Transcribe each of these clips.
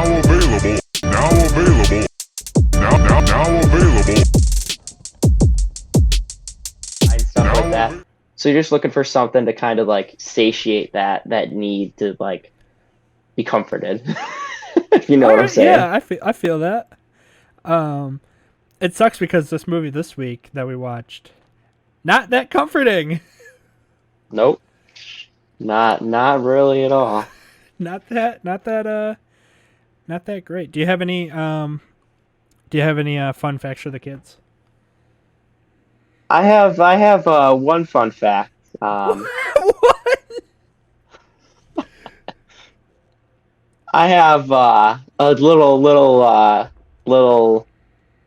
available. Now available. Now available. And stuff like that. So you're just looking for something to kind of like satiate that need to like be comforted. If you know what I'm saying. Yeah, I feel that. It sucks because this movie this week that we watched, not that comforting. Nope. Not really at all. Not that great. Do you have any fun facts for the kids? I have one fun fact. What? I have a little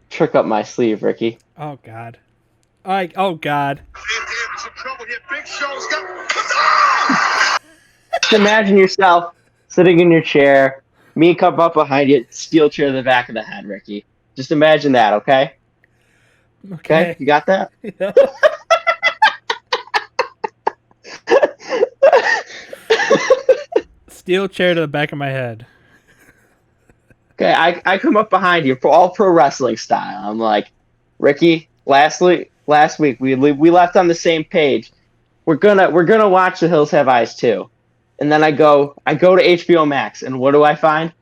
trick up my sleeve, Ricky. Oh God. Oh God. Just imagine yourself sitting in your chair, me come up behind you, steel chair to the back of the head, Ricky. Just imagine that, okay? Okay, you got that? Yeah. Steel chair to the back of my head. Okay, I come up behind you for all pro wrestling style. I'm like, Ricky, last week we left on the same page. We're gonna watch The Hills Have Eyes too. And then I go to HBO Max, and what do I find?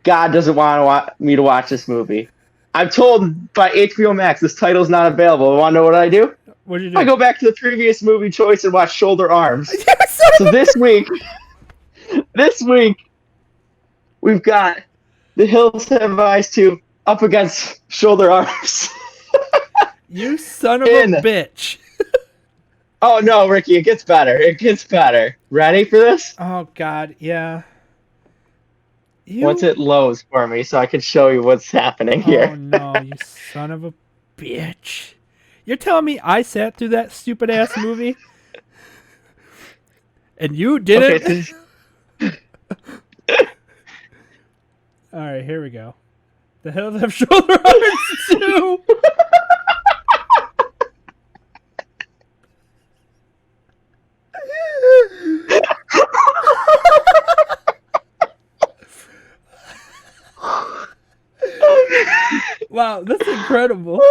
God doesn't want me to watch this movie. I'm told by HBO Max this title's not available. You want to know what I do? What did you do? I go back to the previous movie choice and watch Shoulder Arms. Yes! So this week, we've got The Hills Have Eyes 2 up against Shoulder Arms. You son of a bitch. Oh no, Ricky, it gets better. It gets better. Ready for this? Oh God, yeah. Once it loads for me so I can show you what's happening here. Oh no, you son of a bitch. You're telling me I sat through that stupid ass movie? And you didn't? Okay, Alright, here we go. The Hills Have Shoulder Arms too. Wow, that's incredible.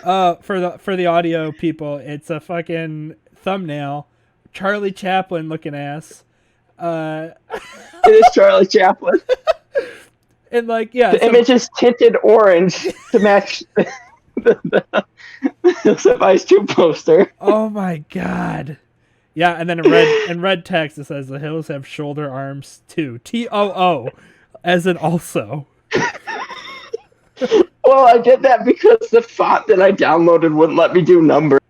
For the audio people, it's a fucking thumbnail. Charlie Chaplin looking ass. It is Charlie Chaplin. And like, yeah, The image is tinted orange to match the Hills Have Eyes 2 poster. oh my God. Yeah, and then in red text it says The Hills Have Shoulder Arms too. TOO, as in also. Well, I did that because the font that I downloaded wouldn't let me do numbers.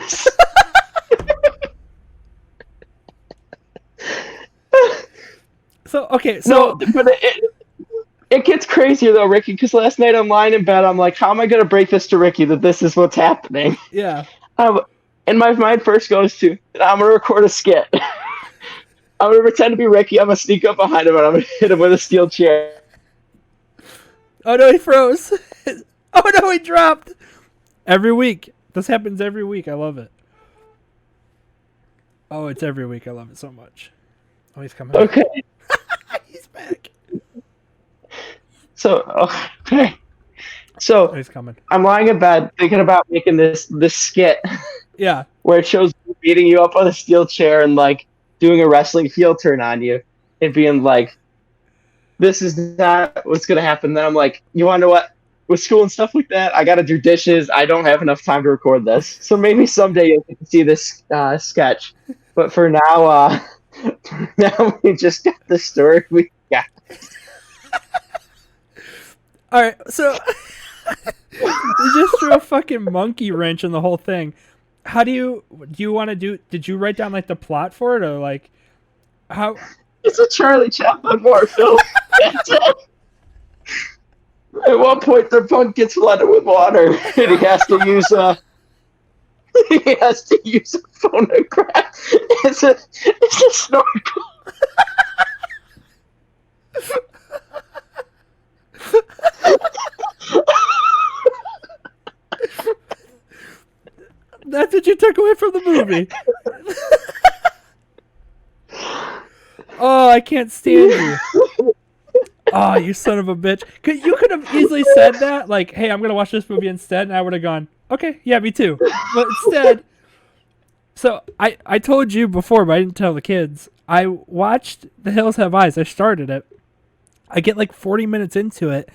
So okay, No, but it gets crazier though, Ricky, because last night I'm lying in bed, I'm like, how am I going to break this to Ricky that this is what's happening? yeah. And my mind first goes to, I'm going to record a skit. I'm going to pretend to be Ricky, I'm going to sneak up behind him, and I'm going to hit him with a steel chair. Oh no, he froze. Oh no, he dropped. Every week. This happens every week. I love it. Oh, it's every week. I love it so much. Oh, he's coming. Okay. He's back. So, okay. So, Oh, he's coming. I'm lying in bed thinking about making this skit Yeah. where it shows me beating you up on a steel chair and, like, doing a wrestling heel turn on you and being like, this is not what's going to happen. Then I'm like, you want to know what? With school and stuff like that, I got to do dishes. I don't have enough time to record this. So maybe someday you'll get to see this sketch. But for now, we just got the story we got. All right, so you just threw a fucking monkey wrench in the whole thing. How do you want to do? Did you write down like the plot for it, or like how? It's a Charlie Chaplin horror film. That's it. At one point, the punk gets flooded with water, and he has to use a phonograph. It's a snorkel. That's what you took away from the movie. I can't stand you. Oh, you son of a bitch. You could have easily said that, like, hey, I'm going to watch this movie instead, and I would have gone, okay, yeah, me too. But instead, so I told you before, but I didn't tell the kids. I watched The Hills Have Eyes. I started it. I get like 40 minutes into it,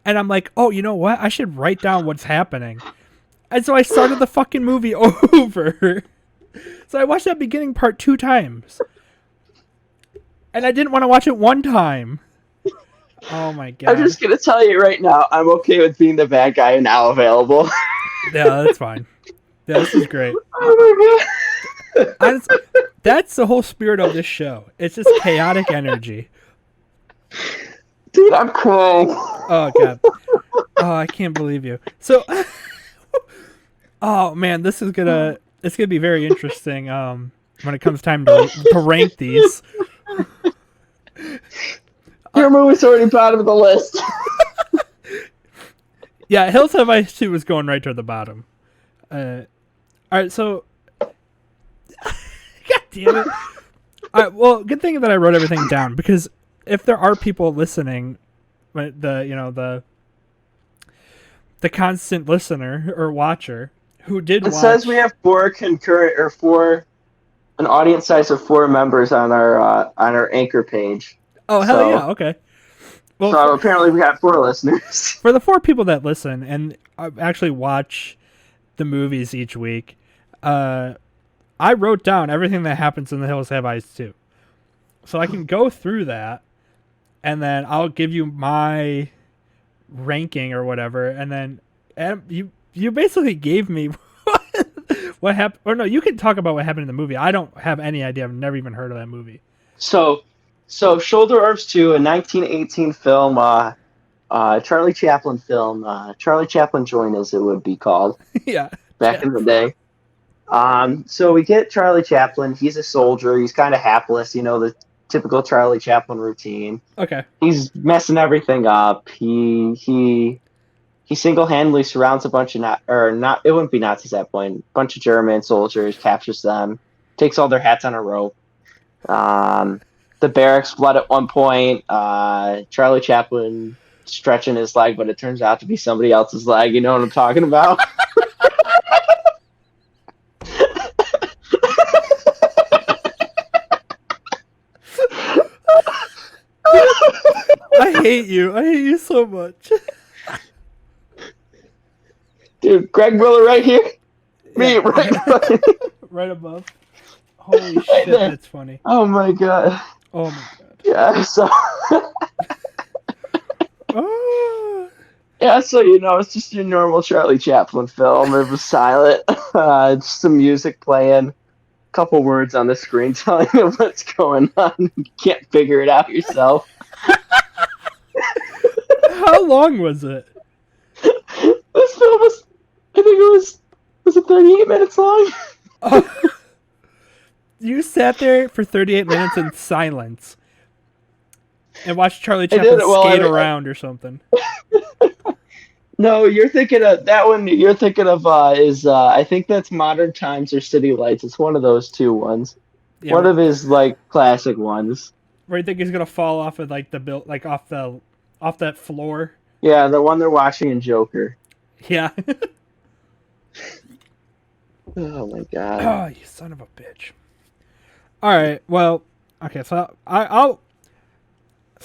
and I'm like, oh, you know what? I should write down what's happening. And so I started the fucking movie over. So I watched that beginning part 2 times. And I didn't want to watch it 1 time. Oh my god. I'm just gonna tell you right now, I'm okay with being the bad guy and now available. Yeah, that's fine. Yeah, this is great. Oh my god. Honestly, that's the whole spirit of this show. It's just chaotic energy. Dude, I'm crying. Oh god. Oh, I can't believe you. So oh man, it's gonna be very interesting when it comes time to rank these. Your movie's already bottom of the list. Yeah, Hills Have Eyes 2 was going right to the bottom. Alright, so God damn it. Alright, well, good thing that I wrote everything down, because if there are people listening, the constant listener or watcher who did It watch, says we have 4 concurrent, or 4, an audience size of 4 members on our anchor page. oh hell yeah, okay. Well, So apparently we have 4 listeners. for the 4 people that listen and actually watch the movies each week, I wrote down everything that happens in The Hills Have Eyes 2. So I can go through that, and then I'll give you my ranking or whatever, and then you basically gave me what happened. Or no, you can talk about what happened in the movie. I don't have any idea. I've never even heard of that movie. So Shoulder Arms 2, a 1918 film, Charlie Chaplin film, Charlie Chaplin Joint, as it would be called. Yeah. Back in the day. So we get Charlie Chaplin. He's a soldier. He's kind of hapless, the typical Charlie Chaplin routine. Okay. He's messing everything up. He single-handedly surrounds a bunch of it wouldn't be Nazis at that point. A bunch of German soldiers, captures them, takes all their hats on a rope. The barracks flood at one point. Charlie Chaplin stretching his leg, but it turns out to be somebody else's leg. You know what I'm talking about? I hate you. I hate you so much. Dude, Greg Miller right here. Me Yeah. right. Right above. Holy shit, that's funny. Oh my god. Oh my god. Yeah. So. Oh. Yeah, so it's just your normal Charlie Chaplin film. It was silent. Just some music playing. Couple words on the screen telling you what's going on. You can't figure it out yourself. How long was it? This film was, I think it was it 38 minutes long? Oh. You sat there for 38 minutes in silence and watched Charlie Chaplin skate around or something. No, you're thinking of that one. You're thinking of is I think that's Modern Times or City Lights. It's one of those 2 ones. Yeah, One of his classic ones. where you think he's gonna fall off of the build, off that floor. Yeah, the one they're watching in Joker. Yeah. Oh my god. Oh, you son of a bitch. All right. Well, okay. So I'll